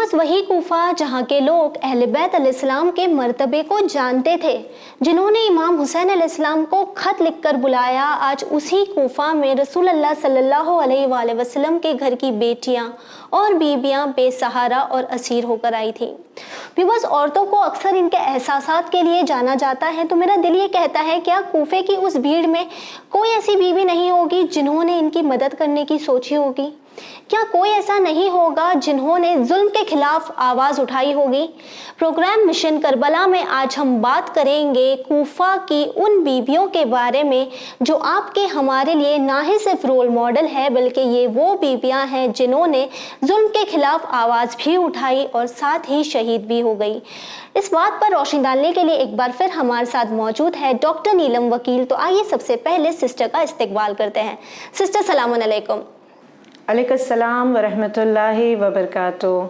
Viewers, वही कूफा जहाँ के लोग अहले बैत अलैहिस्सलाम के मर्तबे को जानते थे, जिन्होंने इमाम हुसैन अलैहिस्सलाम को खत लिखकर बुलाया, आज उसी कूफा में रसूल अल्लाह सल्लल्लाहु अलैहि वसल्लम के घर की बेटियां और बीबियां बेसहारा और असीर होकर आई थी। व्यूअर्स, औरतों को अक्सर इनके एहसासात के लिए जाना जाता है, तो मेरा दिल ये कहता है क्या कूफे की उस भीड़ में कोई ऐसी बीवी नहीं होगी जिन्होंने इनकी मदद करने की सोची होगी? क्या कोई ऐसा नहीं होगा जिन्होंने जुल्म के खिलाफ आवाज़ उठाई होगी? प्रोग्राम मिशन करबला में आज हम बात करेंगे कूफा की उन बीवियों के बारे में जो आपके हमारे लिए ना ही सिर्फ रोल मॉडल है, बल्कि ये वो बीवियां हैं जिन्होंने जुल्म के खिलाफ आवाज़ भी उठाई और साथ ही शहीद भी हो गई। इस बात पर रोशनी डालने के लिए एक बार फिर हमारे साथ मौजूद है डॉक्टर नीलम वकील। तो आइए सबसे पहले सिस्टर का इस्तकबाल करते हैं। सिस्टर सलाम अलैकुम। अलैकुस्सलाम वरहमतुल्लाहि वबरकातुहू।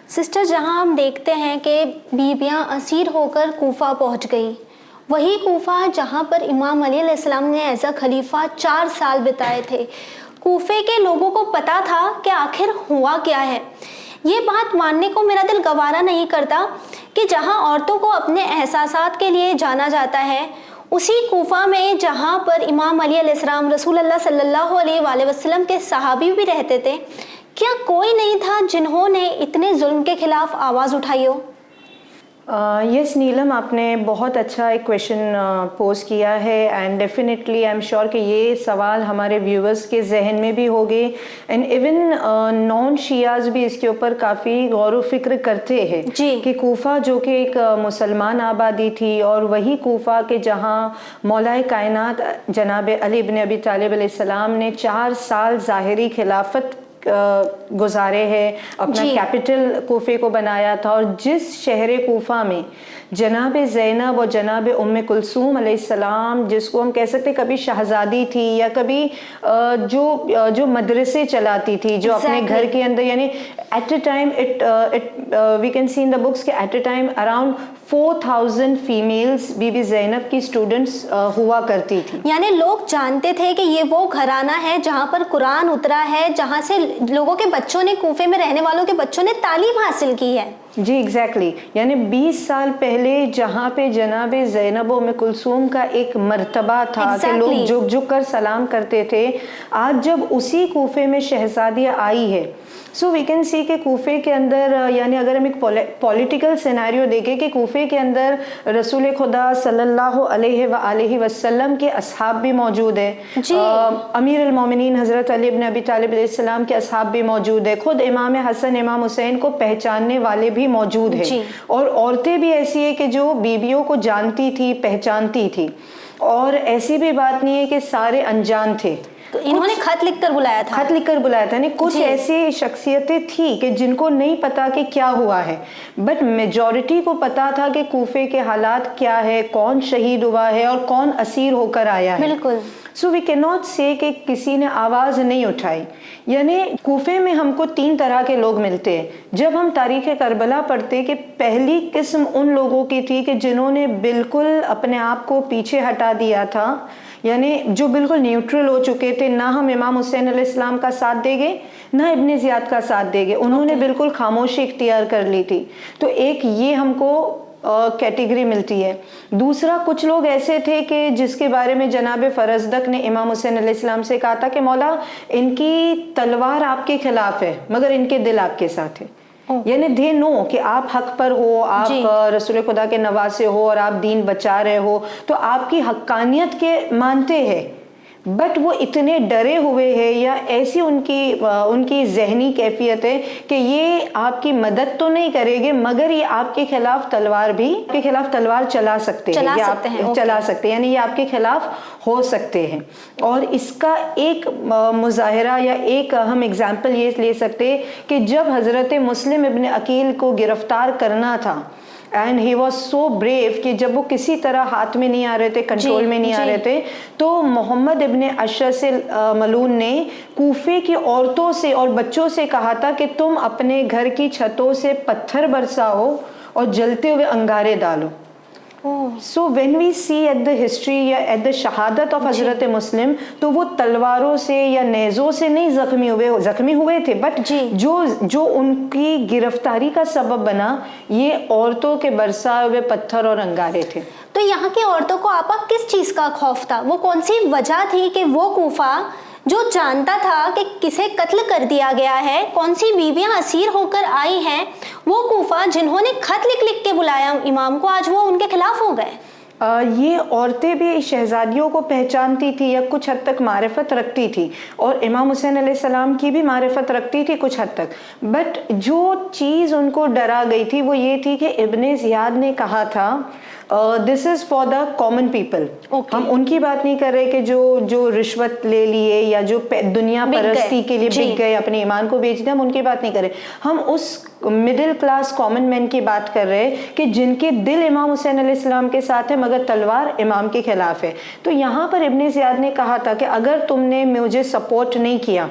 सिस्टर, जहां हम देखते हैं कि बीबियां असीर होकर कूफा पहुंच गई, वही कूफा जहां पर इमाम अली अलैहिस्सलाम ने एज अ खलीफा 4 साल बिताए थे। कूफे के लोगों को पता था कि आखिर हुआ क्या है। ये बात मानने को मेरा दिल गवारा नहीं करता कि जहां औरतों को अपने एहसासात के लिए जाना जाता है, उसी कूफा में जहाँ पर इमाम अली अलैहिस्सलाम रसूल अल्लाह सल्लल्लाहु अलैहि वसल्लम के सहाबी भी रहते थे, क्या कोई नहीं था जिन्होंने इतने जुल्म के खिलाफ आवाज़ उठाई हो? यस नीलम, आपने बहुत अच्छा एक क्वेश्चन पोज किया है and definitely I am sure कि ये सवाल हमारे व्यूअर्स के जहन में भी होंगे एंड इवन नॉन शियाज भी इसके ऊपर काफ़ी गौर व फिक्र करते हैं कि कूफा जो कि एक मुसलमान आबादी थी और वही कूफा के जहाँ मौलाए कायनात जनाब अली इब्न अबी तालिब अलैहिस्सलाम ने 4 साल ज़ाहिरी खिलाफत गुजारे हैं, अपना कैपिटल कूफे को बनाया था, और जिस शहर कूफा में जनाब ज़ैनब और जनाब उम्मे कुलसूम अलैहिस्सलाम, जिसको हम कह सकते कभी शहजादी थी या कभी जो मदरसे चलाती थी, जो अपने घर के अंदर, यानी at a time we can see in the books कि at a time around 4000 females Bibi Zainab की स्टूडेंट्स हुआ करती थी। यानी लोग जानते थे कि ये वो घराना है जहाँ पर कुरान उतरा है, जहाँ से लोगों के बच्चों ने, कूफे में रहने वालों के बच्चों ने तालीम हासिल की है। जी एग्जैक्टली, यानी 20 साल पहले जहाँ पे जनाब ज़ैनब उम्मे कुलसूम का एक मर्तबा था कि लोग झुक झुक कर सलाम करते थे, आज जब उसी कूफे में शहजादियाँ आई है, सो वी कैन सी कि कूफे के अंदर, यानी अगर हम एक पॉलिटिकल सिनेरियो देखें कि कूफे के अंदर रसूल खुदा सल्लल्लाहु अलैहि वसल्लम के असहाब भी मौजूद है, अमीर अल मोमिनीन हज़रत अली इब्न अबी तालिब अलैहिस्सलाम के असहाब भी मौजूद है, खुद इमाम हसन इमाम हुसैन को पहचानने वाले भी मौजूद है, और औरतें भी ऐसी है कि जो बीबियों को जानती थी, पहचानती थी, और ऐसी भी बात नहीं है कि सारे अनजान थे। तो इन्होंने खत लिखकर बुलाया था। खत लिखकर बुलाया था, नहीं, कुछ ऐसी शख्सियतें थी कि जिनको नहीं पता कि क्या हुआ है, बट मेजॉरिटी को पता था कि कूफे के हालात क्या है, कौन शहीद हुआ है और कौन असीर होकर आया है। बिल्कुल। सो वी कैन नॉट से कि किसी ने आवाज़ नहीं उठाई। यानी कूफे में हमको 3 तरह के लोग मिलते हैं। जब हम तारीख़ करबला पढ़ते कि पहली किस्म उन लोगों की थी कि जिन्होंने बिल्कुल अपने आप को पीछे हटा दिया था, यानी जो बिल्कुल न्यूट्रल हो चुके थे, ना हम इमाम हुसैन अलैहिस्सलाम का साथ देंगे ना इब्न ज़ियाद का साथ देंगे, उन्होंने बिल्कुल खामोशी इख्तियार कर ली थी। तो एक ये हमको कैटेगरी मिलती है। दूसरा, कुछ लोग ऐसे थे कि जिसके बारे में जनाब फरजदक ने इमाम हुसैन अलैहिस्सलाम से कहा था कि मौला, इनकी तलवार आपके खिलाफ है मगर इनके दिल आपके साथ है। यानी दे नो कि आप हक पर हो, आप रसूल खुदा के नवासे हो और आप दीन बचा रहे हो, तो आपकी हक्कानियत के मानते हैं, बट वो इतने डरे हुए हैं या ऐसी उनकी जहनी कैफियत है कि ये आपकी मदद तो नहीं करेंगे मगर ये आपके खिलाफ तलवार चला सकते हैं, चला सकते हैं, यानी ये आपके खिलाफ हो सकते हैं। और इसका एक मुजाहिरा या एक हम एग्जाम्पल ये ले सकते हैं कि जब हज़रत मुस्लिम इब्न अकील को गिरफ्तार करना था, and he was so brave कि जब वो किसी तरह हाथ में नहीं आ रहे थे, कंट्रोल में नहीं आ रहे थे, तो मोहम्मद इब्न अशरस मलून ने कूफे की औरतों से और बच्चों से कहा था कि तुम अपने घर की छतों से पत्थर बरसाओ और जलते हुए अंगारे डालो। So when we see at the history या एट द शहादत ऑफ हजरत मुस्लिम, तो वो तलवारों से या नेज़ों से नहीं जख्मी हुए थे, बट जो उनकी गिरफ्तारी का सबब बना, ये औरतों के बरसाए हुए पत्थर और अंगारे थे। तो यहाँ की औरतों को आपा किस चीज का खौफ था? वो कौन सी वजह थी कि वो कूफा जो जानता था कि किसे कत्ल कर दिया गया है, कौन सी बीवियां असीर होकर आई हैं, वो कूफा जिन्होंने खत लिख लिख के बुलाया इमाम को, आज वो उनके खिलाफ हो गए? ये औरतें भी शहजादियों को पहचानती थी या कुछ हद तक मारिफत रखती थी, और इमाम हुसैन अलैहिस्सलाम की भी मारिफत रखती थी कुछ हद तक, बट जो चीज़ उनको डरा गई थी वो ये थी कि इब्ने ज़ियाद ने कहा था this is for the common people. हम उनकी बात नहीं कर रहे कि जो रिश्वत ले लिए या जो दुनिया परस्ती के लिए बिक गए, अपने ईमान को बेच दिया, हम उनकी बात नहीं कर रहे। हम उस मिडिल क्लास कॉमन मैन की बात कर रहे हैं कि जिनके दिल इमाम हुसैन अलैहिस्सलाम के साथ है मगर तलवार इमाम के खिलाफ है। तो यहाँ पर इब्ने ज़ियाद ने कहा था कि अगर तुमने मुझे सपोर्ट नहीं किया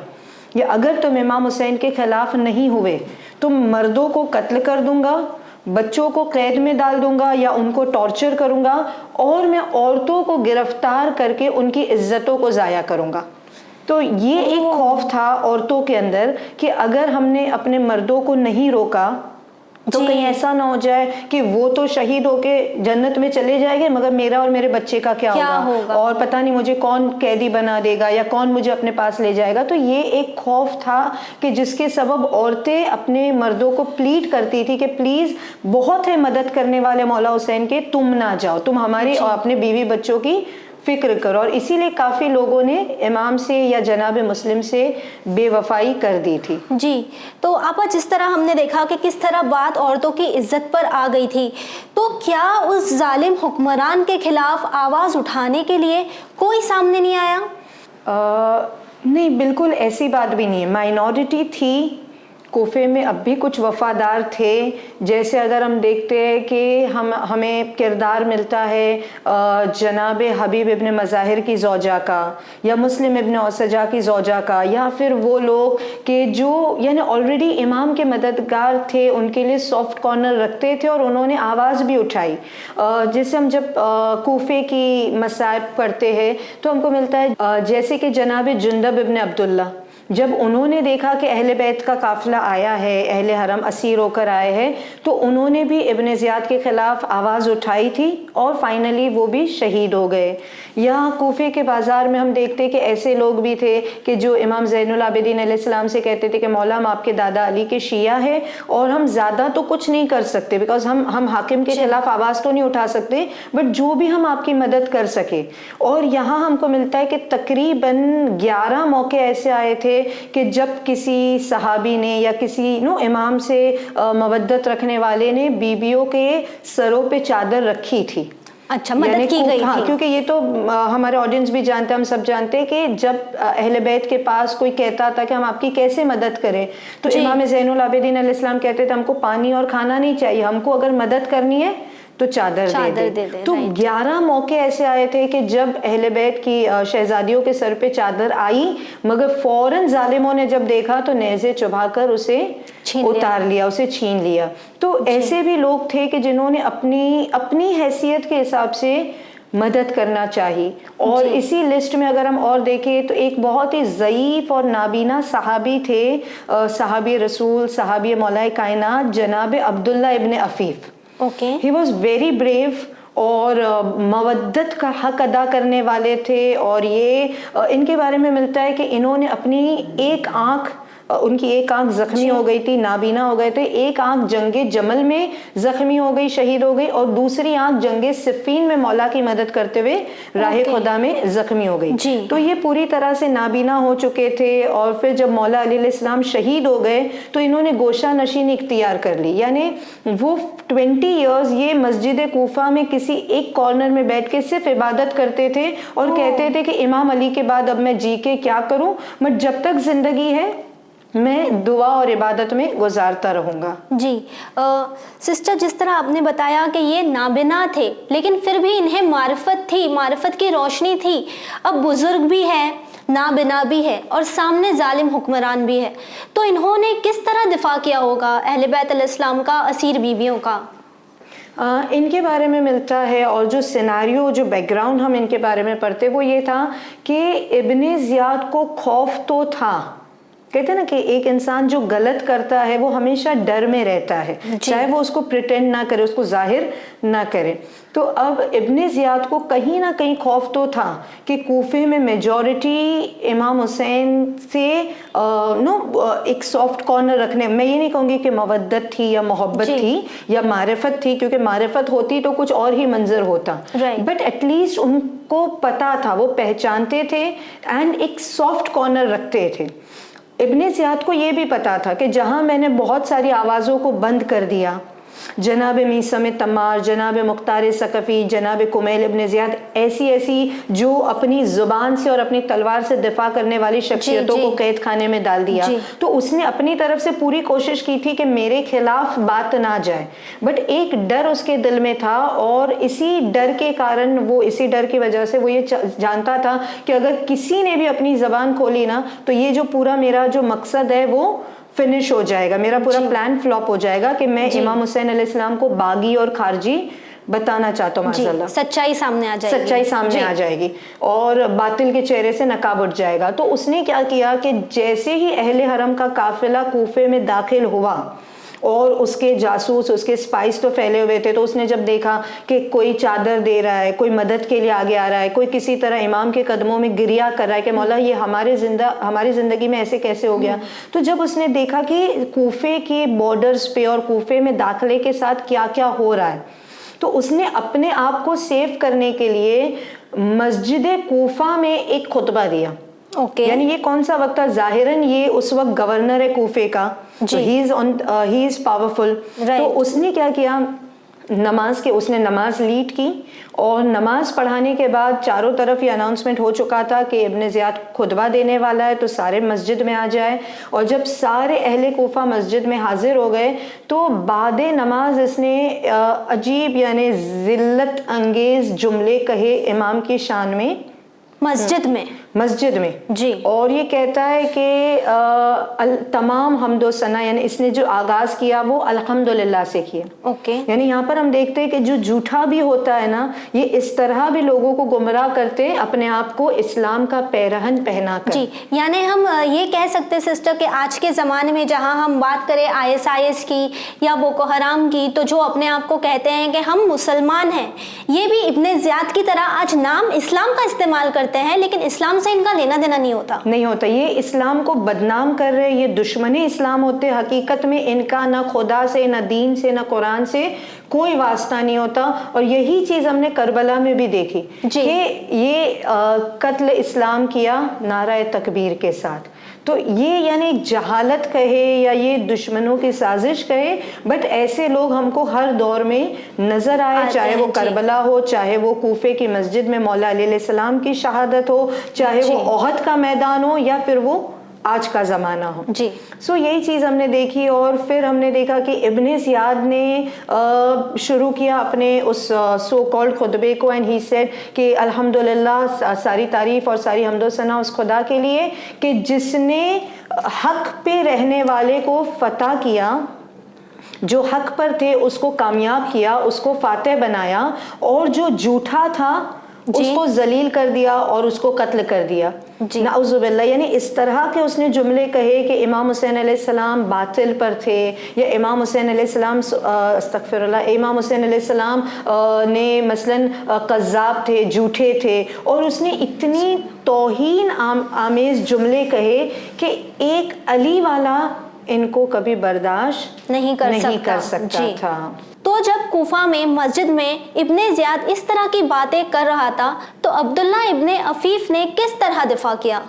या अगर तुम इमाम हुसैन के खिलाफ नहीं हुए तो मर्दों को कत्ल कर दूंगा, बच्चों को कैद में डाल दूंगा या उनको टॉर्चर करूंगा, और मैं औरतों को गिरफ्तार करके उनकी इज्जतों को ज़ाया करूंगा। तो ये एक खौफ था औरतों के अंदर कि अगर हमने अपने मर्दों को नहीं रोका तो कहीं ऐसा ना हो जाए कि वो तो शहीद होके जन्नत में चले जाएंगे मगर मेरा और मेरे बच्चे का क्या होगा, और पता नहीं मुझे कौन कैदी बना देगा या कौन मुझे अपने पास ले जाएगा। तो ये एक खौफ था कि जिसके सबब औरतें अपने मर्दों को प्लीड करती थी कि प्लीज, बहुत है मदद करने वाले मौला हुसैन के, तुम ना जाओ, तुम हमारी और अपने बीवी बच्चों की फिक्र करो। और इसीलिए काफ़ी लोगों ने इमाम से या जनाब मुस्लिम से बेवफाई कर दी थी। जी, तो आपा जिस तरह हमने देखा कि किस तरह बात औरतों की इज्जत पर आ गई थी, तो क्या उस जालिम हुक्मरान के खिलाफ आवाज़ उठाने के लिए कोई सामने नहीं आया? नहीं, बिल्कुल ऐसी बात भी नहीं है। माइनॉरिटी थी, कोफे में अब भी कुछ वफादार थे। जैसे अगर हम देखते हैं कि हमें किरदार मिलता है जनाब हबीब इब्न मज़ाहिर की ज़ौजा का या मुस्लिम इब्न औसजा की ज़ौजा का, या फिर वो लोग कि जो यानी ऑलरेडी इमाम के मददगार थे, उनके लिए सॉफ्ट कॉर्नर रखते थे और उन्होंने आवाज़ भी उठाई। जैसे हम जब कोफे की मसाइब पढ़ते हैं तो हमको मिलता है जैसे कि जनाब जुंदब इब्न अब्दुल्ला, जब उन्होंने देखा कि अहले बैत का काफिला आया है, अहले हरम असीर होकर आए हैं, तो उन्होंने भी इब्ने ज़ियाद के ख़िलाफ़ आवाज़ उठाई थी और फाइनली वो भी शहीद हो गए। यहाँ कूफे के बाज़ार में हम देखते कि ऐसे लोग भी थे कि जो इमाम ज़ैनुल आबिदीन अलैहिस्सलाम से कहते थे कि मौला हम आपके दादा अली के शिया है और हम ज़्यादा तो कुछ नहीं कर सकते, बिकॉज हम हाकिम के खिलाफ आवाज़ तो नहीं उठा सकते, बट जो भी हम आपकी मदद कर सके। और यहाँ हमको मिलता है कि तकरीबन 11 मौके ऐसे आए थे कि जब किसी सहाबी ने या किसी इमाम से मवद्दत रखने वाले ने बीबियों के सरों पे चादर रखी थी। अच्छा, मदद की गई थी। क्योंकि ये तो हमारे ऑडियंस भी जानते हैं, हम सब जानते हैं कि जब अहले बैत के पास कोई कहता था कि हम आपकी कैसे मदद करें, तो इमाम ज़ैनुल आबिदीन अलैहिस्सलाम कहते थे हमको पानी और खाना नहीं चाहिए, हमको अगर मदद करनी है तो चादर दे दे। तो 11 मौके ऐसे आए थे कि जब अहले बैत की शहजादियों के सर पे चादर आई, मगर फौरन जालिमों ने जब देखा तो नेज़े चुभाकर उसे उतार लिया, उसे छीन लिया। तो ऐसे भी लोग थे कि जिन्होंने अपनी हैसियत के हिसाब से मदद करना चाहिए। और इसी लिस्ट में अगर हम और देखें तो एक बहुत ही ज़ईफ़ और नाबीना सहाबी थे, सहाबी रसूल, सहाबी मौलाए कायनात, जनाब Abdullah ibn Afif. He was very brave और मवद्दत का हक अदा करने वाले थे। और ये इनके बारे में मिलता है कि इन्होंने अपनी उनकी एक आंख जख्मी हो गई थी, नाबीना हो गए थे, एक आंख जंगे जमल में जख्मी हो गई, शहीद हो गई, और दूसरी आंख जंगे सिफ़ीन में मौला की मदद करते हुए राह खुदा में जख्मी हो गई। तो ये पूरी तरह से नाबीना हो चुके थे। और फिर जब मौला अली अलैहिस्सलाम शहीद हो गए तो इन्होंने गोशा नशीनी इख्तियार कर ली, यानी वो 20 ईयर्स ये मस्जिद कूफा में किसी एक कॉर्नर में बैठ के सिर्फ इबादत करते थे और कहते थे कि इमाम अली के बाद अब मैं जी के क्या करूं, बट जब तक जिंदगी है मैं दुआ और इबादत में गुजारता रहूँगा। जी सिस्टर, जिस तरह आपने बताया कि ये नाबिना थे लेकिन फिर भी इन्हें मारिफत थी, मारिफत की रोशनी थी। अब बुजुर्ग भी है, नाबिना भी है और सामने जालिम हुक्मरान भी है, तो इन्होंने किस तरह दिफा किया होगा अहले बैत अलैहिस्सलाम का, असीर बीवियों का? इनके बारे में मिलता है, और जो सिनारियो, जो बैकग्राउंड हम इनके बारे में पढ़ते वो ये था कि इब्ने ज़ियाद को खौफ तो था। कहते हैं ना कि एक इंसान जो गलत करता है वो हमेशा डर में रहता है, चाहे वो उसको प्रिटेंड ना करे, उसको जाहिर ना करे। तो अब इब्ने ज़ियाद को कहीं ना कहीं खौफ तो था कि कूफे में मेजॉरिटी इमाम हुसैन से एक सॉफ्ट कॉर्नर रखने, मैं ये नहीं कहूँगी कि मवद्दत थी या मोहब्बत थी या मारिफत थी, क्योंकि मारिफत होती तो कुछ और ही मंजर होता, बट एटलीस्ट उनको पता था, वो पहचानते थे एंड एक सॉफ्ट कॉर्नर रखते थे। इब्ने ज़ियाद को ये भी पता था कि जहां मैंने बहुत सारी आवाज़ों को बंद कर दिया, जनाब मीसम तम्मार, जनाब मुख्तार सकफ़ी, जनाब कुमैल इब्ने ज़ियाद, ऐसी जो अपनी ज़ुबान से और अपनी तलवार से दिफा करने वाली शख्सियतों को कैद खाने में डाल दिया, तो उसने अपनी तरफ से पूरी कोशिश की थी कि मेरे खिलाफ बात ना जाए, बट एक डर उसके दिल में था, और इसी डर के कारण, वो इसी डर की वजह से वो ये जानता था कि अगर किसी ने भी अपनी ज़बान खोली ना, तो ये जो पूरा मेरा जो मकसद है वो फिनिश हो जाएगा, मेरा पूरा प्लान फ्लॉप हो जाएगा कि मैं इमाम हुसैन अलैहिस्सलाम को बागी और खारजी बताना चाहता हूँ। माशाअल्लाह सच्चाई सामने आ जाएगी, सच्चाई सामने आ जाएगी और बातिल के चेहरे से नकाब उठ जाएगा। तो उसने क्या किया कि जैसे ही अहले हरम का काफिला कूफे में दाखिल हुआ और उसके जासूस, उसके स्पाइस तो फैले हुए थे, तो उसने जब देखा कि कोई चादर दे रहा है, कोई मदद के लिए आगे आ रहा है, कोई किसी तरह इमाम के कदमों में गिरिया कर रहा है कि मौला ये हमारी ज़िंदगी में ऐसे कैसे हो गया, तो जब उसने देखा कि कूफे के बॉर्डर्स पे और कूफे में दाखिले के साथ क्या क्या हो रहा है, तो उसने अपने आप को सेव करने के लिए मस्जिद कूफा में एक खुतबा दिया। यानी ये कौन सा वक्त था? जाहिरन ये उस वक्त गवर्नर है कूफे का, ही इज पावरफुल। तो उसने क्या किया, उसने नमाज लीड की, और नमाज पढ़ाने के बाद चारों तरफ ये अनाउंसमेंट हो चुका था कि इब्ने ज़ियाद खुतबा देने वाला है, तो सारे मस्जिद में आ जाए। और जब सारे अहले कूफा मस्जिद में हाजिर हो गए, तो बादे नमाज इसने अजीब यानी जिल्लत अंगेज जुमले कहे इमाम की शान में, मस्जिद में जी। और ये कहता है कि तमाम हम्दो सना, यानी इसने जो आगाज किया वो अल्हम्दुलिल्लाह से किया। यानी यहाँ पर हम देखते हैं कि जो झूठा भी होता है ना, ये इस तरह भी लोगों को गुमराह करते हैं अपने आप को इस्लाम का पैरहन पहना कर। जी, यानी हम ये कह सकते हैं सिस्टर कि आज के ज़माने में जहाँ हम बात करें ISIS की या बोको हराम की, तो जो अपने आप को कहते हैं कि हम मुसलमान हैं, ये भी इब्ने ज़ियाद की तरह आज नाम इस्लाम का इस्तेमाल करते हैं, लेकिन इस्लाम से इनका लेना देना नहीं होता। ये इस्लाम को बदनाम कर रहे, ये दुश्मनी इस्लाम होते। हकीकत में इनका ना खुदा से, ना दीन से, ना कुरान से कोई वास्ता नहीं होता। और यही चीज हमने करबला में भी देखी कि ये कत्ल इस्लाम किया नारा तकबीर के साथ। तो ये यानी एक जहालत कहे या ये दुश्मनों की साजिश कहे, बट ऐसे लोग हमको हर दौर में नजर आए, चाहे वो करबला हो, चाहे वो कूफे की मस्जिद में मौला अलैहिस्सलाम की शहादत हो, चाहे वो ओहद का मैदान हो, या फिर वो आज का ज़माना हो जी। सो यही चीज़ हमने देखी। और फिर हमने देखा कि इब्ने ज़ियाद ने शुरू किया अपने उस सो कॉल्ड खुतबे को, एंड ही सेड कि अल्हम्दुलिल्लाह, सारी तारीफ़ और सारी हम्दो सना उस खुदा के लिए कि जिसने हक पे रहने वाले को फतह किया, जो हक पर थे उसको कामयाब किया, उसको फातेह बनाया, और जो झूठा था उसको जलील कर दिया और उसको कत्ल कर दिया। नाउज़ुबिल्लाह। यानी इस तरह के उसने जुमले कहे कि इमाम हुसैन अलैहिस्सलाम बातिल पर थे, या इमाम हुसैन अलैहिस्सलाम अस्तगफिरुल्लाह, इमाम हुसैन अलैहिस्सलाम ने मसलन कज़्ज़ाब थे, झूठे थे, और उसने इतनी तौहीन आमेज जुमले कहे कि एक अली वाला इनको कभी बर्दाश्त नहीं कर सकता था। तो जब कूफा में मस्जिद में इब्ने ज़ियाद इस तरह की बातें कर रहा था, तो अब्दुल्ला इब्ने अफीफ ने किस तरह दिफा किया?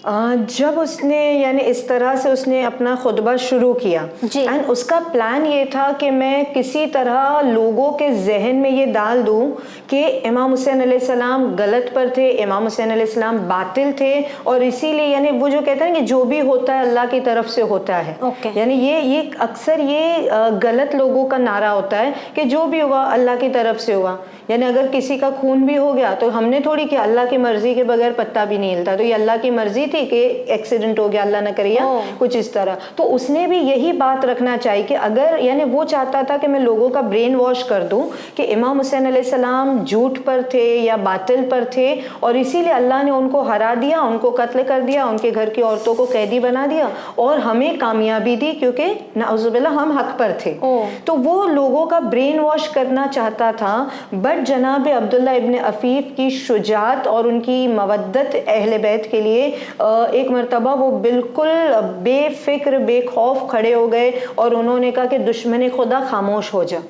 जब उसने यानी इस तरह से उसने अपना खुतबा शुरू किया, एंड उसका प्लान ये था कि मैं किसी तरह लोगों के जहन में ये डाल दूं कि इमाम हुसैन अलैहिस्सलाम गलत पर थे, इमाम हुसैन अलैहिस्सलाम बातिल थे, और इसीलिए यानी वो जो कहते हैं कि जो भी होता है अल्लाह की तरफ से होता है। यानी ये अक्सर ये गलत लोगों का नारा होता है कि जो भी हुआ अल्लाह की तरफ से हुआ। यानी अगर किसी का खून भी हो गया तो हमने थोड़ी कि अल्लाह की मर्जी के बगैर पत्ता भी नहीं हिलता, तो ये अल्लाह की मर्जी थी कि एक्सीडेंट हो गया, अल्लाह न करे, या कुछ इस तरह। तो उसने भी यही बात रखना चाहिए कि अगर यानी वो चाहता था कि मैं लोगों का ब्रेन वॉश कर दूं कि इमाम हुसैन अलैहिस्सलाम झूठ पर थे या बातिल पर थे, और इसीलिए अल्लाह ने उनको हरा दिया, उनको कत्ल कर दिया, उनके घर की औरतों को कैदी बना दिया और हमें कामयाबी दी क्योंकि नाउजुबिल्लाह हम हक पर थे। तो वो लोगों का ब्रेन वॉश करना चाहता था। बट जनाब अब्दुल्ला इब्न अफीफ की शुजात और उनकी मवद्दत अहले बैत के लिए एक मरतबा वो बिल्कुल बेफिक्र बेखौफ खड़े हो गए और उन्होंने कहा कि दुश्मन खुदा खामोश हो जा,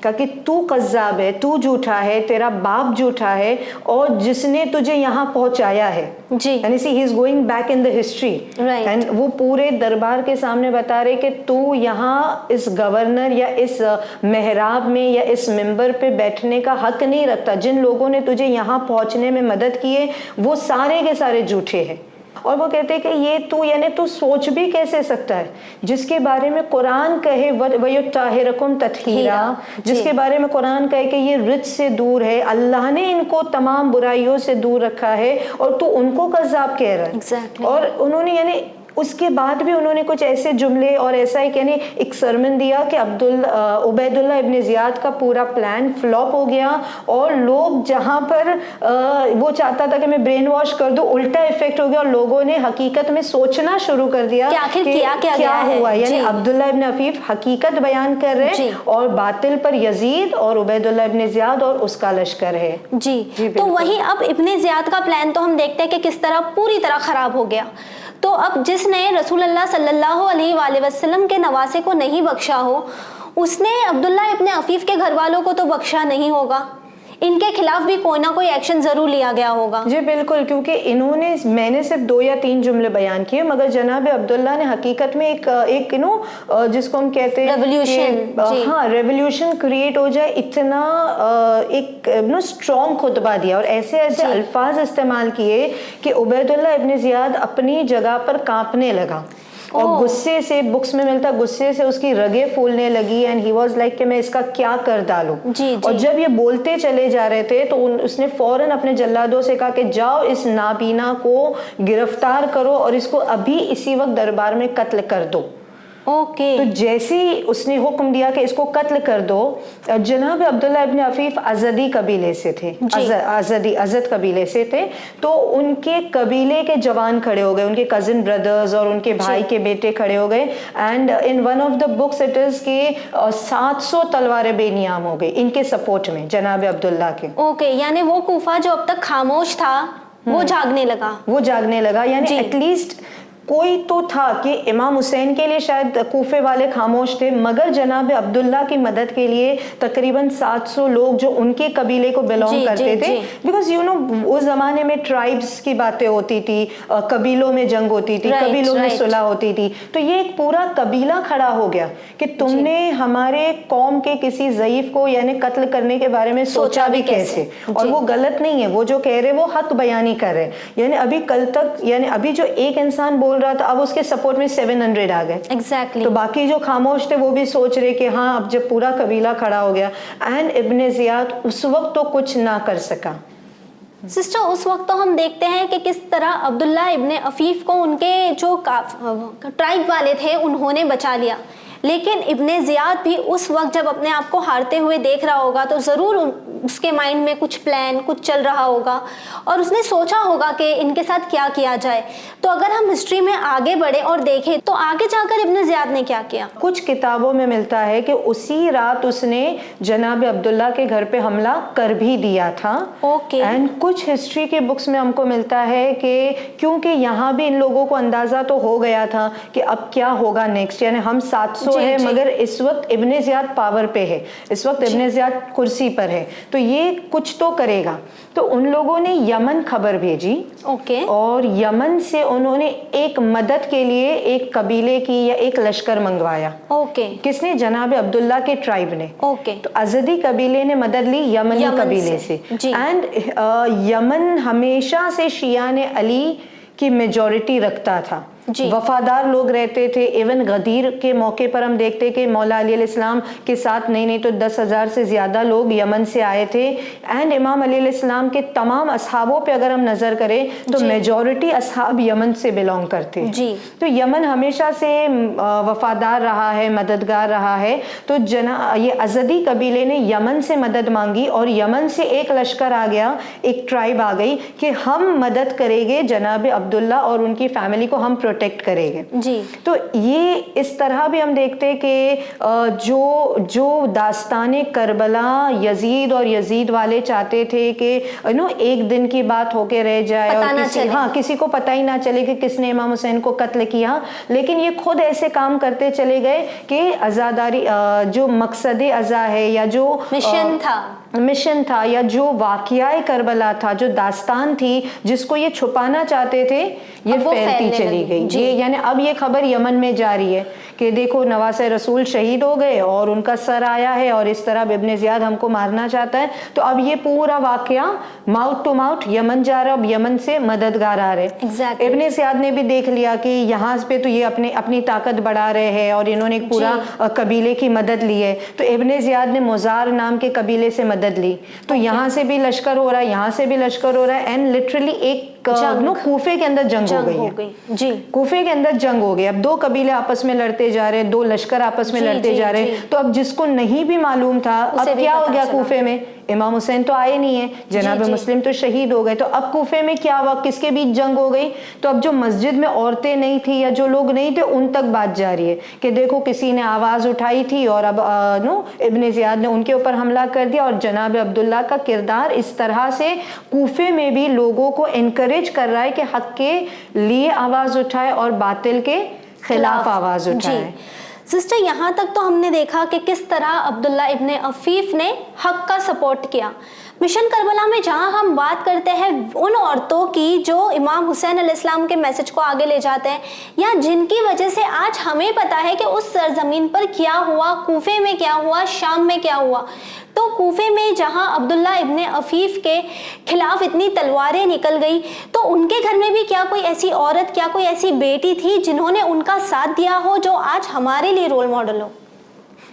कहा कि तू कज़्ज़ाब है, तू झूठा है, तेरा बाप झूठा है और जिसने तुझे यहाँ पहुंचाया है जी, यानी see he is going back in the history and वो पूरे दरबार के सामने बता रहे कि तू यहाँ इस गवर्नर या इस मेहराब में या इस मिंबर पे बैठने का हक नहीं रखता। जिन लोगों ने तुझे यहाँ पहुंचने में मदद की है वो सारे के सारे झूठे हैं। और वो कहते हैं कि ये तू यानी तू सोच भी कैसे सकता है जिसके बारे में कुरान कहे वयुत्ताहिरकुम तत्हीरा, जिसके बारे में कुरान कहे कि ये रिच से दूर है, अल्लाह ने इनको तमाम बुराइयों से दूर रखा है और तू उनको कज़्ज़ाब कह रहा है। Exactly. और उन्होंने यानी उसके बाद भी उन्होंने कुछ ऐसे जुमले और ऐसा ही यानी एक सरमन दिया कि उबैदुल्लाह इब्न ज़ियाद का पूरा प्लान फ्लॉप हो गया और लोग जहाँ पर वो चाहता था कि मैं ब्रेन वॉश कर दूं, उल्टा इफेक्ट हो गया और लोगों ने हकीकत में सोचना शुरू कर दिया कि आखिर क्या हुआ। यानी अब्दुल्ला इब्न अफीफ हकीकत बयान कर रहे हैं और बातिल पर यजीद और उबैदुल्लाह इब्न ज़ियाद और उसका लश्कर है। जी तो वहीं अब इब्न ज़ियाद का प्लान तो हम देखते हैं कि किस तरह पूरी तरह खराब हो गया। तो अब जिसने रसूल अल्लाह सल्लल्लाहु अलैहि वसल्लम के नवासे को नहीं बख्शा हो, उसने अब्दुल्ला इब्न अफीफ के घर वालों को तो बख्शा नहीं होगा। इनके खिलाफ भी कोई ना कोई एक्शन जरूर लिया गया होगा। जी बिल्कुल, क्योंकि इन्होंने मैंने सिर्फ 2 या 3 जुमले बयान किए मगर जनाब अब्दुल्ला ने हकीकत में एक जिसको हम कहते हैं रेवोल्यूशन, हाँ रेवोल्यूशन क्रिएट हो जाए इतना एक स्ट्रॉन्ग खुतबा दिया और ऐसे ऐसे अल्फाज इस्तेमाल किए कि उबैदुल्लाह इब्न ज़ियाद अपनी जगह पर कांपने लगा और गुस्से से, बुक्स में मिलता गुस्से से उसकी रगें फूलने लगी एंड ही वाज लाइक कि मैं इसका क्या कर डालूं। और जब ये बोलते चले जा रहे थे तो उसने फौरन अपने जल्लादों से कहा कि जाओ इस नाबीना को गिरफ्तार करो और इसको अभी इसी वक्त दरबार में कत्ल कर दो। तो जैसे ही उसने हुक्म दिया कि इसको कत्ल कर दो, जनाब अब्दुल्ला इब्न अफीफ अज़दी कबीले से थे, अज़द कबीले से थे, तो उनके कबीले के जवान खड़े हो गए, उनके कजिन ब्रदर्स और उनके भाई के बेटे खड़े हो गए and in one of the books it is के 700 तलवारें बेनियाम हो गई इनके सपोर्ट में जनाब अब्दुल्ला के। यानी वो कूफा जो अब तक खामोश था वो जागने लगा यानी एटलीस्ट कोई तो था कि इमाम हुसैन के लिए शायद कूफे वाले खामोश थे मगर जनाब अब्दुल्ला की मदद के लिए तकरीबन 700 लोग जो उनके कबीले को बिलोंग करते थे, बिकॉज यू नो उस जमाने में ट्राइब्स की बातें होती थी, कबीलों में जंग होती थी, कबीलों में सुलह होती थी, तो ये एक पूरा कबीला खड़ा हो गया कि तुमने हमारे कौम के किसी ज़ईफ को यानी कत्ल करने के बारे में सोचा भी कैसे। और वो गलत नहीं है, वो जो कह रहे वो हक बयानी कर रहे। यानी अभी कल तक यानी अभी जो एक इंसान बोल रहा था अब उसके सपोर्ट में 700 आ गए। एग्जैक्टली। तो बाकी जो खामोश थे वो भी सोच रहे कि हाँ अब जब पूरा कबीला खड़ा हो गया एंड इब्न ज़ियाद उस वक्त तो कुछ ना कर सका। सिस्टर उस वक्त तो हम देखते हैं कि किस तरह अब्दुल्ला इब्न अफीफ को उनके जो ट्राइब वाले थे उन्होंने बचा लिया, लेकिन इब्न ज़ियाद भी उस वक्त जब अपने आप को हारते हुए देख रहा होगा तो ज़रूर उसके माइंड में कुछ प्लान कुछ चल रहा होगा और उसने सोचा होगा कि इनके साथ क्या किया जाए। तो अगर हम हिस्ट्री में आगे बढ़े और देखें तो आगे जाकर इब्न ज़ियाद ने क्या किया, कुछ किताबों में मिलता है कि उसी रात उसने जनाब अब्दुल्ला के घर पे हमला कर भी दिया था। एंड कुछ हिस्ट्री के बुक्स में हमको मिलता है कि क्योंकि यहाँ भी इन लोगों को अंदाजा तो हो गया था कि अब क्या होगा नेक्स्ट, यानी हम 700 है मगर इस वक्त इब्न ज़ियाद पावर पे है, इस वक्त इब्न ज़ियाद कुर्सी पर है तो ये कुछ तो करेगा। तो उन लोगों ने यमन खबर भेजी और यमन से उन्होंने एक मदद के लिए एक कबीले की या एक लश्कर मंगवाया। किसने? जनाब अब्दुल्ला के ट्राइब ने। तो अज़दी कबीले ने मदद ली यमनी कबीले से। एंड यमन हमेशा से शिया ने अली की मेजॉरिटी रखता था जी। वफादार लोग रहते थे। इवन गदीर के मौके पर हम देखते कि मौला अली अलैहिस्सलाम के साथ नहीं तो 10,000 से ज्यादा लोग यमन से आए थे। एंड इमाम अली अलैहिस्सलाम के तमाम असहाबों पे अगर हम नजर करें तो मेजॉरिटी असहाब यमन से बिलोंग करते हैं। जी। तो यमन हमेशा से वफादार रहा है, मददगार रहा है। तो ये अजदी कबीले ने यमन से मदद मांगी और यमन से एक लश्कर आ गया, एक ट्राइब आ गई कि हम मदद करेंगे जनाब अब्दुल्ला और उनकी फैमिली को हम प्रोटेक्ट करेंगे। जी। तो ये इस तरह भी हम देखते हैं कि जो दास्ताने करबला यजीद और यजीद वाले चाहते थे कि एक दिन की बात होके रह जाए और किसी को पता ही ना चले कि किसने इमाम हुसैन को कत्ल किया, लेकिन ये खुद ऐसे काम करते चले गए कि अज़ादारी जो मकसद अज़ा है या जो मिशन था या जो वाक़या करबला था, जो दास्तान थी जिसको ये छुपाना चाहते थे, ये फैलती चली गई। ये यानी अब ये खबर यमन में जा रही है कि देखो नवासे रसूल शहीद हो गए और उनका सर आया है और इस तरह इब्ने ज़ियाद हमको मारना चाहता है। तो अब ये पूरा वाक़या माउथ टू माउथ यमन जा रहा है, अब यमन से मददगार आ रहे। इब्ने ज़ियाद ने भी देख लिया कि यहाँ पे तो ये अपनी ताकत बढ़ा रहे हैं और इन्होंने पूरा कबीले की मदद ली है। तो इब्ने ज़ियाद ने मुज़ार नाम के कबीले से मदद ली। तो यहाँ से भी लश्कर हो रहा है, यहाँ से भी लश्कर हो रहा है एंड लिटरली एक कूफे के अंदर जंग हो गई। जी। कूफे के अंदर जंग हो गई। अब दो कबीले आपस में लड़ते जा रहे हैं, दो लश्कर आपस में लड़ते जा रहे हैं। तो अब जिसको नहीं भी मालूम था, अब क्या हो गया कूफे में, इमाम हुसैन तो आए नहीं है, जनाब मुस्लिम तो शहीद हो गए। तो अब कूफे में क्या हुआ, किसके बीच जंग हो गई। तो अब जो मस्जिद में औरतें नहीं थी या जो लोग नहीं थे उन तक बात जा रही है कि देखो किसी ने आवाज उठाई थी और अब इब्ने ज़ियाद ने उनके ऊपर हमला कर दिया। और जनाब अब्दुल्ला का किरदार इस तरह से कूफे में भी लोगों को एनकरेज कर रहा है कि हक के लिए आवाज उठाए और बातिल के खिलाफ आवाज उठाए। सिस्टर, यहाँ तक तो हमने देखा कि किस तरह अब्दुल्ला इब्ने अफीफ ने हक का सपोर्ट किया। मिशन करबला में जहाँ हम बात करते हैं उन औरतों की जो इमाम हुसैन अलैहिस्सलाम के मैसेज को आगे ले जाते हैं या जिनकी वजह से आज हमें पता है कि उस सरजमीन पर क्या हुआ, कूफे में क्या हुआ, शाम में क्या हुआ। तो कूफे में जहाँ अब्दुल्ला इब्ने अफीफ के खिलाफ इतनी तलवारें निकल गई, तो उनके घर में भी क्या कोई ऐसी औरत, क्या कोई ऐसी बेटी थी जिन्होंने उनका साथ दिया हो, जो आज हमारे लिए रोल मॉडल हो?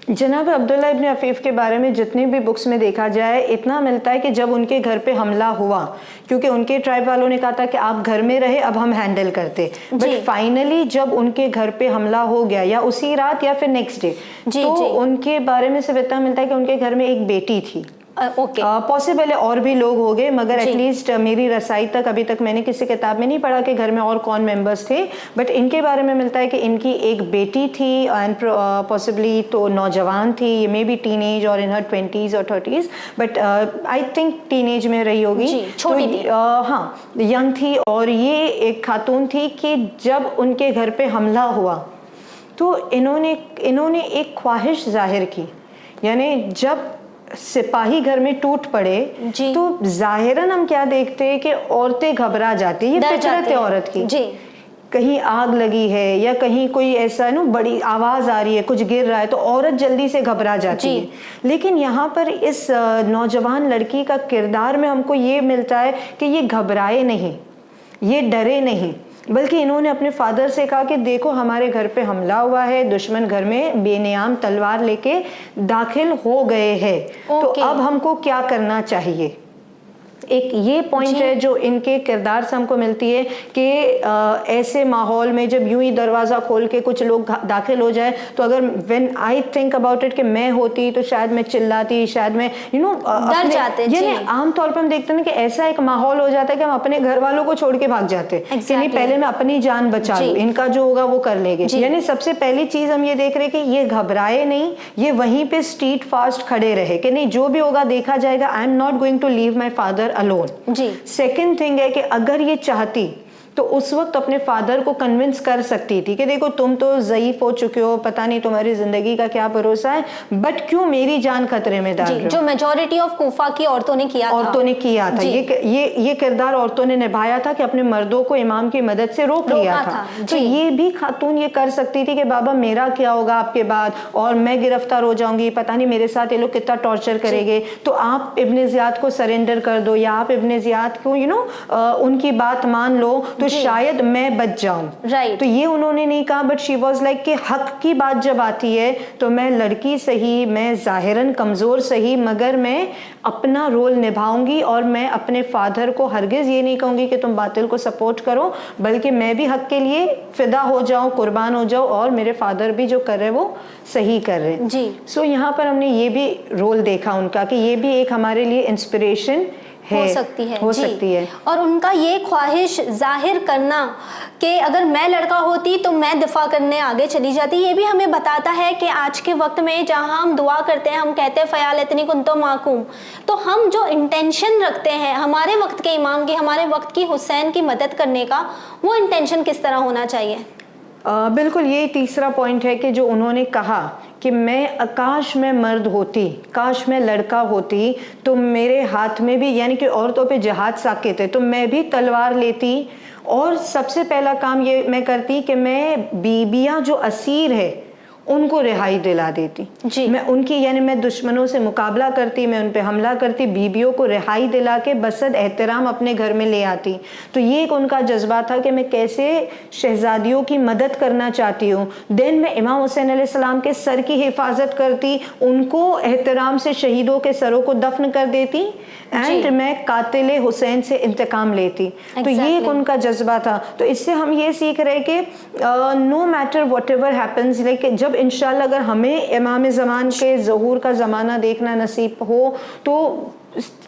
जनाब अब्दुल्ला इब्ने अफीफ के बारे में जितनी भी बुक्स में देखा जाए, इतना मिलता है कि जब उनके घर पे हमला हुआ, क्योंकि उनके ट्राइब वालों ने कहा था कि आप घर में रहे, अब हम हैंडल करते, बट फाइनली जब उनके घर पे हमला हो गया या उसी रात या फिर नेक्स्ट डे, तो उनके बारे में सिर्फ इतना मिलता है कि उनके घर में एक बेटी थी। पॉसिबल है और भी लोग हो गए, मगर एटलीस्ट मेरी रसाई तक अभी तक मैंने किसी किताब में नहीं पढ़ा कि घर में और कौन मेंबर्स थे। बट इनके बारे में मिलता है कि इनकी एक बेटी थी एंड पॉसिबली तो नौजवान थी, ये मे बी टीनेज और इन हर 20s और 30s, but I think teenage में रही होगी, छोटी थी, हाँ यंग थी। और ये एक खातून थी कि जब उनके घर पे हमला हुआ तो इन्होंने एक ख्वाहिश जाहिर की, यानी जब सिपाही घर में टूट पड़े तो जाहिरन हम क्या देखते हैं कि औरतें घबरा जाती है, ये फितरत है औरत की। कहीं आग लगी है या कहीं कोई ऐसा बड़ी आवाज आ रही है, कुछ गिर रहा है, तो औरत जल्दी से घबरा जाती है। लेकिन यहाँ पर इस नौजवान लड़की का किरदार में हमको ये मिलता है कि ये घबराए नहीं, ये डरे नहीं, बल्कि इन्होंने अपने फादर से कहा कि देखो हमारे घर पे हमला हुआ है, दुश्मन घर में बेनियाम तलवार लेके दाखिल हो गए हैं, तो अब हमको क्या करना चाहिए। एक ये पॉइंट है जो इनके किरदार से हमको मिलती है कि ऐसे माहौल में जब यूं ही दरवाज़ा खोल के कुछ लोग दाखिल हो जाए, तो अगर when I think about it कि मैं होती तो शायद मैं चिल्लाती, शायद मैं डर जाते। यानी आमतौर पर हम देखते हैं ना कि ऐसा एक माहौल हो जाता है कि हम अपने घर वालों को छोड़ के भाग जाते हैं, यानी पहले मैं अपनी जान बचा लूं, इनका जो होगा वो कर लेंगे। यानी सबसे पहली चीज हम ये देख रहे हैं कि ये घबराए नहीं, ये वहीं पे स्ट्रीट फास्ट खड़े रहे कि नहीं जो भी होगा देखा जाएगा, I am not going to leave my father alone. Second thing है कि अगर ये चाहती तो उस वक्त अपने फादर को कन्विंस कर सकती थी कि देखो तुम तो ज़ईफ हो चुके हो, पता नहीं तुम्हारी जिंदगी का क्या भरोसा है, बट क्यों मेरी जान खतरे में डाल रहे हो। जो मेजॉरिटी ऑफ कूफा की औरतों ने किया था। ये किरदार औरतों ने निभाया था कि अपने मर्दों को इमाम की मदद से रोक लिया था। तो ये भी खातून ये कर सकती थी कि बाबा मेरा क्या होगा आपके बाद, और मैं गिरफ्तार हो जाऊंगी, पता नहीं मेरे साथ ये लोग कितना टॉर्चर करेंगे, तो आप इब्ने ज़ियाद को सरेंडर कर दो या आप इब्ने ज़ियाद को उनकी बात मान लो, तो शायद मैं बच जाऊं। राइट। तो ये उन्होंने नहीं कहा, बट शी वाज लाइक कि हक की बात जब आती है तो मैं लड़की सही, मैं जाहिरन कमजोर सही, मगर मैं अपना रोल निभाऊंगी और मैं अपने फादर को हरगिज ये नहीं कहूंगी कि तुम बातिल को सपोर्ट करो, बल्कि मैं भी हक के लिए फिदा हो जाऊं, कुर्बान हो जाऊं, और मेरे फादर भी जो कर रहे हैं वो सही कर रहे हैं जी। सो यहाँ पर हमने ये भी रोल देखा उनका कि ये भी एक हमारे लिए इंस्पिरेशन हो सकती है, हो जी। सकती है। और उनका ये ख्वाहिश जाहिर करना कि अगर मैं लड़का होती तो मैं दिफा करने आगे चली जाती, ये भी हमें बताता है कि आज के वक्त में जहां हम दुआ करते हैं, हम कहते हैं फ़याल इतनी कुंतो माकूम, तो हम जो इंटेंशन रखते हैं हमारे वक्त के इमाम की, हमारे वक्त की हुसैन की मदद करने का, वो इंटेंशन किस तरह होना चाहिए? बिल्कुल, ये तीसरा पॉइंट है कि जो उन्होंने कहा कि मैं काश मैं मर्द होती, काश मैं लड़का होती, तो मेरे हाथ में भी, यानी कि औरतों पे जहाद साकित है, तो मैं भी तलवार लेती और सबसे पहला काम ये मैं करती कि मैं बीबियाँ जो असीर है उनको रिहाई दिला देती जी। मैं उनकी, यानी मैं दुश्मनों से मुकाबला करती, मैं उन पे हमला करती, बीबियों को रिहाई दिला के बसद एहतराम अपने घर में ले आती। तो ये एक उनका जज्बा था कि मैं कैसे शहजादियों की मदद करना चाहती हूँ। देन मैं इमाम हुसैन अलैहिस्सलाम के सर की हिफाजत करती, उनको एहतराम से शहीदों के सरों को दफन कर देती, एंड मैं कातिल हुसैन से इंतकाम लेती। तो ये एक उनका जज्बा था। तो इससे हम ये सीख रहे कि no matter whatever happens, लेकिन जब इंशाल्लाह अगर हमें इमाम ज़मान के ज़हूर का ज़माना देखना नसीब हो तो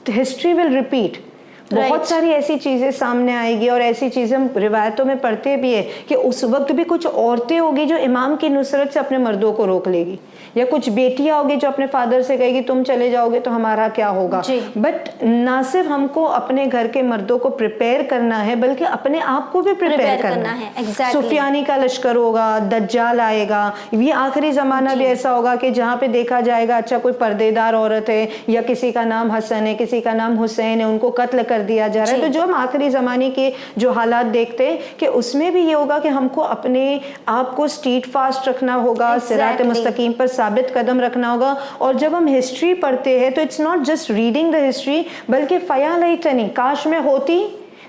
हिस्ट्री विल रिपीट। बहुत सारी ऐसी चीज़ें सामने आएगी और ऐसी चीज़ें हम रिवायतों में पढ़ते भी है कि उस वक्त भी कुछ औरतें होगी जो इमाम की नुसरत से अपने मर्दों को रोक लेगी, या कुछ बेटियां होगी जो अपने फादर से कहेगी तुम चले जाओगे तो हमारा क्या होगा। बट ना सिर्फ हमको अपने घर के मर्दों को प्रिपेयर करना है, बल्कि अपने आप को भी प्रिपेयर करना है। exactly. सुफियानी का लश्कर होगा, दज्जाल आएगा, ये आखिरी ज़माना भी ऐसा होगा कि जहाँ पे देखा जाएगा अच्छा कोई पर्देदार औरत है या किसी का नाम हसन है, किसी का नाम हुसैन है, उनको कत्ल कर दिया जा रहा है। तो जो हम आखिरी ज़माने के जो हालात देखते हैं कि उसमें भी ये होगा कि हमको अपने आप को स्ट्रीट फास्ट रखना होगा, सिरात मुस्तकीम पर साबित कदम रखना होगा। और जब हम हिस्ट्री पढ़ते हैं तो it's not just reading the history, बल्कि फ़याल इतनी काश मैं होती,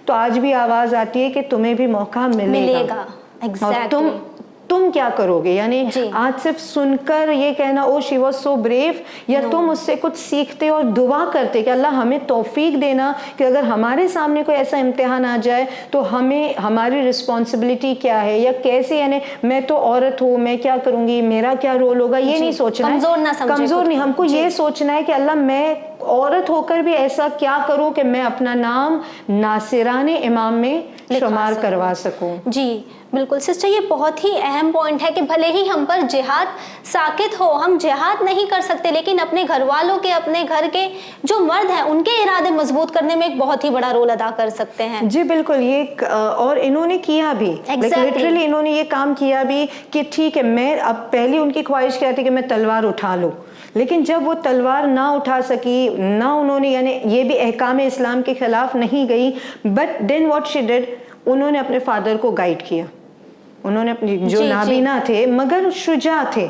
तो आज भी आवाज़ आती है कि तुम्हें भी मौका मिलेगा। exactly. और तुम क्या करोगे, यानी आज सिर्फ सुनकर ये कहना oh she was so brave, या तुम उससे कुछ सीखते और दुआ करते कि अल्लाह हमें तौफीक देना कि अगर हमारे सामने कोई ऐसा इम्तिहान आ जाए तो हमें हमारी रिस्पॉन्सिबिलिटी क्या है, या कैसे, यानी मैं तो औरत हूँ, मैं क्या करूँगी, मेरा क्या रोल होगा, ये नहीं सोचना है, कमज़ोर नहीं, हमको ये सोचना है कि अल्लाह मैं औरत होकर भी ऐसा क्या करूं कि मैं अपना नाम नासिराने इमाम में शुमार करवा सकूं। जी बिल्कुल सिस्टर, ये बहुत ही अहम पॉइंट है कि भले ही हम पर जिहाद साकित हो, हम जिहाद नहीं कर सकते, लेकिन अपने घर वालों के, अपने घर के जो मर्द हैं उनके इरादे मजबूत करने में एक बहुत ही बड़ा रोल अदा कर सकते हैं। जी बिल्कुल, ये और इन्होंने किया भी, लिटरली इन्होंने ये काम किया भी कि ठीक है, मैं अब पहली उनकी ख्वाहिश क्या थी कि मैं तलवार उठा लूं, लेकिन जब वो तलवार ना उठा सकी, ना उन्होंने, यानी ये भी अहकाम इस्लाम के खिलाफ नहीं गई, but then what she did, उन्होंने अपने फादर को गाइड किया। उन्होंने अपनी जो नाबीना थे मगर शुजा थे,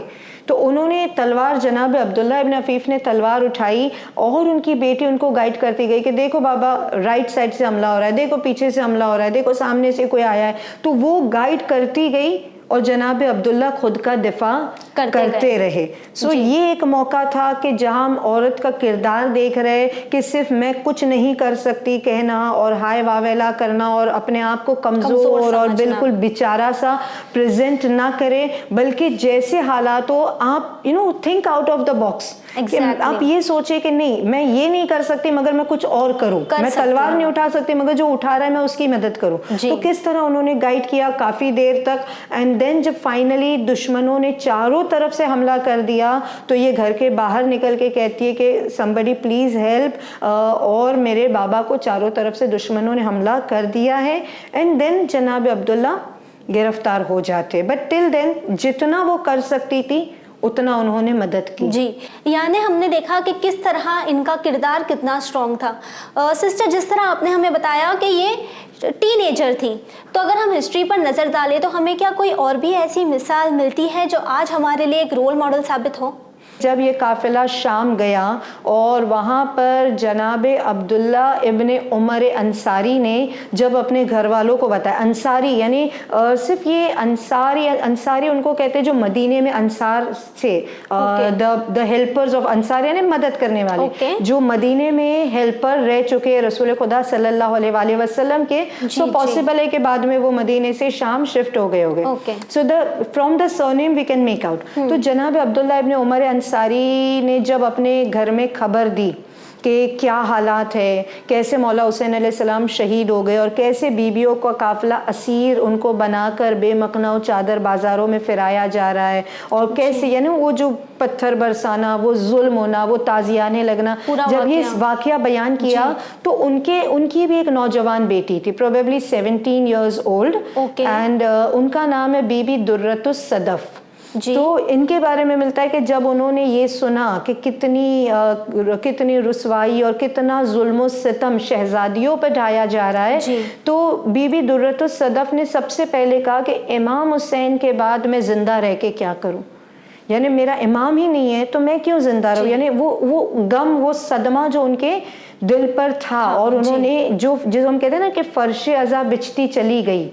तो उन्होंने तलवार, जनाब अब्दुल्ला इब्न अफीफ ने तलवार उठाई और उनकी बेटी उनको गाइड करती गई कि देखो बाबा राइट साइड से हमला हो रहा है, देखो पीछे से हमला हो रहा है, देखो सामने से कोई आया है, तो वो गाइड करती गई और जनाब अब्दुल्ला खुद का दिफा करते रहे। सो ये एक मौका था कि जहां हम औरत का किरदार देख रहे कि सिर्फ मैं कुछ नहीं कर सकती कहना और हाय वावेला करना और अपने आप को कमजोर और बिल्कुल बेचारा सा प्रेजेंट ना करे, बल्कि जैसे हालात हो आप think out of the box. आप ये सोचे कि नहीं मैं ये नहीं कर सकती मगर मैं कुछ और करूं, मैं तलवार नहीं उठा सकती मगर जो उठा रहा है मैं उसकी मदद करूं। तो किस तरह उन्होंने गाइड किया काफी देर तक, एंड देन जब फाइनली दुश्मनों ने चारों तरफ से हमला कर दिया तो ये घर के बाहर निकल के कहती है कि समबडी प्लीज हेल्प, और मेरे बाबा को चारों तरफ से दुश्मनों ने हमला कर दिया है। एंड देन जनाब अब्दुल्ला गिरफ्तार हो जाते, बट टिल देन जितना वो कर सकती थी उतना उन्होंने मदद की। जी, यानी हमने देखा कि किस तरह इनका किरदार कितना स्ट्रॉन्ग था। सिस्टर, जिस तरह आपने हमें बताया कि ये टीनेजर थी, तो अगर हम हिस्ट्री पर नज़र डालें तो हमें क्या कोई और भी ऐसी मिसाल मिलती है जो आज हमारे लिए एक रोल मॉडल साबित हो? जब ये काफ़िला शाम गया और वहाँ पर जनाब अब्दुल्ला इब्ने उमर अंसारी ने जब अपने घर वालों को बताया, अंसारी यानी सिर्फ ये अंसारी उनको कहते हैं जो मदीने में अंसार थे, द हेल्पर्स ऑफ अंसार यानी मदद करने वाले, जो मदीने में हेल्पर रह चुके हैं रसूल खुदा सल्लल्लाहु अलैहि वसल्लम के। सो पॉसिबल है कि बाद में वो मदीने से शाम शिफ्ट हो गए होंगे। So from the surname we can make out. तो जनाब अब्दुल्ला इब्ने उमर अंसारी ने जब अपने घर में खबर दी कि क्या हालात है, कैसे मौला हुसैन अलैहिस्सलाम शहीद हो गए और कैसे बीबियों का काफिला असीर उनको बनाकर बेमकनाऊ चादर बाजारों में फिराया जा रहा है, और कैसे यानी वो जो पत्थर बरसाना, वो जुल्म होना, वो ताजियाने लगना, जब ये वाकया बयान किया तो उनकी भी एक नौजवान बेटी थी, प्रोबेबली 17 years old, एंड उनका नाम है बीबी दुर्रतुस सदफ। तो इनके बारे में मिलता है कि जब उन्होंने ये सुना कि कितनी रुसवाई और कितना जुल्म सितम शहजादियों पर ढाया जा रहा है, तो बीबी दुर्रतुस सदफ ने सबसे पहले कहा कि इमाम हुसैन के बाद मैं जिंदा रह के क्या करूं, यानी मेरा इमाम ही नहीं है तो मैं क्यों जिंदा रहूं। यानी वो गम, वो सदमा जो उनके दिल पर था, और उन्होंने जो हम कहते हैं ना कि फर्श अज़ा बिछती चली गई,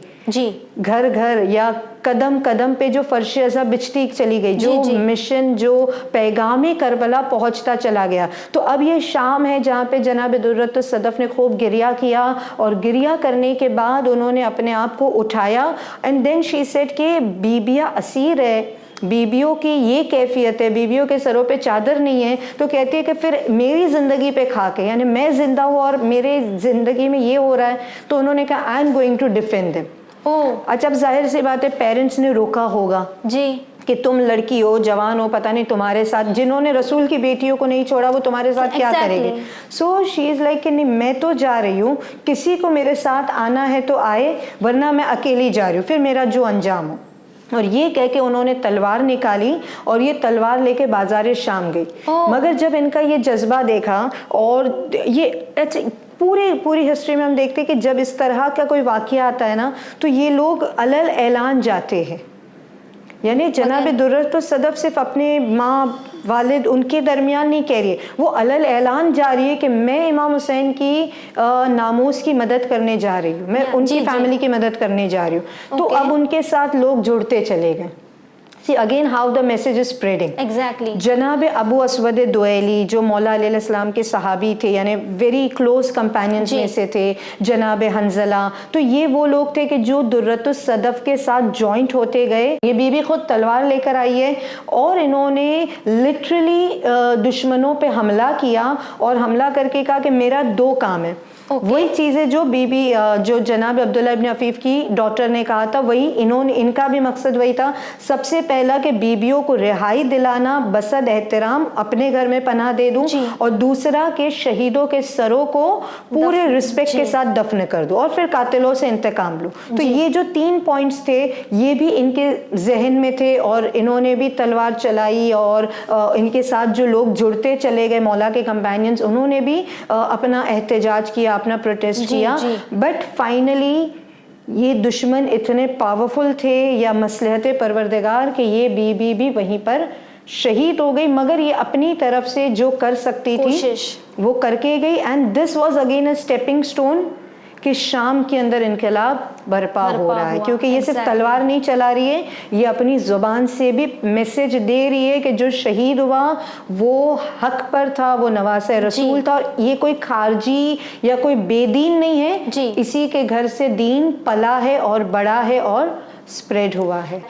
घर घर या कदम कदम पे जो फर्श अज़ा बिछती चली गई, जो मिशन, जो पैगाम करबला पहुंचता चला गया। तो अब ये शाम है जहाँ पे जनाब दुर्रतुस सदफ ने खूब गिरिया किया, और गिरिया करने के बाद उन्होंने अपने आप को उठाया, एंड देन शी सेड कि बीबियाँ असीर है, बीबियों की ये कैफियत है, बीबियों के सरों पे चादर नहीं है, तो कहती है कि फिर मेरी ज़िंदगी पे खा के, यानी मैं जिंदा हूँ और मेरे ज़िंदगी में ये हो रहा है, तो उन्होंने कहा I am going to defend them. अच्छा, अब जाहिर सी बात है पेरेंट्स ने रोका होगा कि तुम लड़की हो, जवान हो, पता नहीं तुम्हारे साथ, जिन्होंने रसूल की बेटियों को नहीं छोड़ा वो तुम्हारे साथ क्या करेगी। सो शी इज़ लाइक कि नहीं, मैं तो जा रही हूँ, किसी को मेरे साथ आना है तो आए, वरना मैं अकेली जा रही हूँ, फिर मेरा जो अंजाम हो। और ये कह के उन्होंने तलवार निकाली और ये तलवार लेके बाजार शाम गई। मगर जब इनका ये जज्बा देखा, और ये पूरी हिस्ट्री में हम देखते हैं कि जब इस तरह का कोई वाकया आता है ना, तो ये लोग अलल ऐलान जाते हैं। यानी जनाब दुर्रतुस सदफ सिर्फ अपने माँ वालिद उनके दरमियान नहीं कह रही है, वो अलल ऐलान जा रही है कि मैं इमाम हुसैन की नामूस की मदद करने जा रही हूँ, मैं उनकी फैमिली की मदद करने जा रही हूँ। तो अब उनके साथ लोग जुड़ते चले गए। See again how the message is spreading. Exactly. जनाब अबू अस्वद दुएली जो मौला अलैहिस्सलाम के सहाबी थे, यानी वेरी क्लोज कंपेनियंस में से थे, जनाब हंजला, तो ये वो लोग थे कि जो दुर्रतुस सदफ के साथ जॉइंट होते गए। ये बीबी खुद तलवार लेकर आई है और इन्होंने लिटरली दुश्मनों पे हमला किया, और हमला करके कहा कि मेरा दो काम है। वही चीज़ें जो बीबी जो जनाब अब्दुल्ला इब्न अफीफ की डॉटर ने कहा था, वही इनका भी मकसद वही था। सबसे पहला कि बीबियों को रिहाई दिलाना, बसद एहतराम अपने घर में पनाह दे दूं, और दूसरा कि शहीदों के सरों को पूरे रिस्पेक्ट के साथ दफन कर दूं, और फिर कातिलों से इंतकाम लूं। तो ये जो 3 पॉइंट्स थे, ये भी इनके जहन में थे, और इन्होंने भी तलवार चलाई, और इनके साथ जो लोग जुड़ते चले गए मौला के कंपेनियंस, उन्होंने भी अपना एहतजाज किया, अपना प्रोटेस्ट किया। बट फाइनली ये दुश्मन इतने पावरफुल थे या मसलहत परवरदिगार कि ये बीबी भी वहीं पर शहीद हो गई, मगर ये अपनी तरफ से जो कर सकती थी वो करके गई। And this was again a stepping stone कि शाम के अंदर इनकलाब बर्पा हो रहा है, क्योंकि ये सिर्फ तलवार नहीं चला रही है, ये अपनी जुबान से भी मैसेज दे रही है कि जो शहीद हुआ वो हक पर था, वो नवासे रसूल था, और ये कोई खारजी या कोई बेदीन नहीं है, इसी के घर से दीन पला है और बड़ा है और स्प्रेड हुआ है।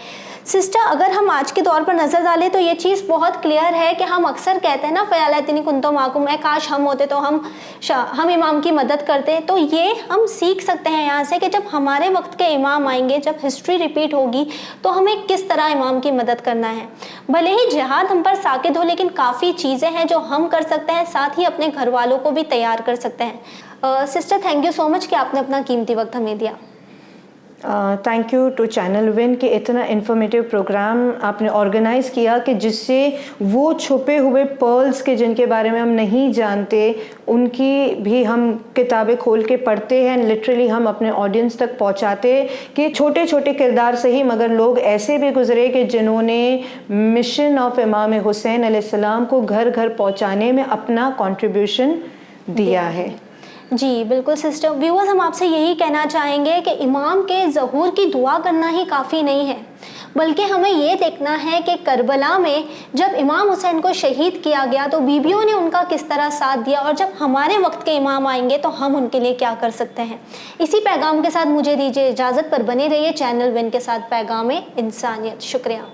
सिस्टर, अगर हम आज के दौर पर नज़र डालें तो ये चीज़ बहुत क्लियर है कि हम अक्सर कहते हैं ना, फ़यालतनी कुंतो माकुम, है काश हम होते तो हम इमाम की मदद करते। तो ये हम सीख सकते हैं यहाँ से कि जब हमारे वक्त के इमाम आएंगे, जब हिस्ट्री रिपीट होगी, तो हमें किस तरह इमाम की मदद करना है। भले ही जिहाद हम पर साकिद हो, लेकिन काफ़ी चीज़ें हैं जो हम कर सकते हैं, साथ ही अपने घर वालों को भी तैयार कर सकते हैं। Sister, thank you so much कि आपने अपना कीमती वक्त हमें दिया। Thank you to channel win कि इतना इन्फॉर्मेटिव प्रोग्राम आपने ऑर्गेनाइज़ किया कि जिससे वो छुपे हुए पर्ल्स के जिनके बारे में हम नहीं जानते उनकी भी हम किताबें खोल के पढ़ते हैं, लिटरली हम अपने ऑडियंस तक पहुंचाते कि छोटे छोटे किरदार से ही मगर लोग ऐसे भी गुजरे कि जिन्होंने मिशन ऑफ इमाम हुसैन अलैहिस्सलाम को घर घर पहुंचाने में अपना कंट्रीब्यूशन दिया है। जी बिल्कुल सिस्टर। व्यूअर्स, हम आपसे यही कहना चाहेंगे कि इमाम के ज़हूर की दुआ करना ही काफ़ी नहीं है, बल्कि हमें ये देखना है कि करबला में जब इमाम हुसैन को शहीद किया गया तो बीबियों ने उनका किस तरह साथ दिया, और जब हमारे वक्त के इमाम आएंगे तो हम उनके लिए क्या कर सकते हैं। इसी पैगाम के साथ मुझे दीजिए इजाज़त, पर बने रहिए चैनल विन के साथ पैगाम इंसानियत। शुक्रिया।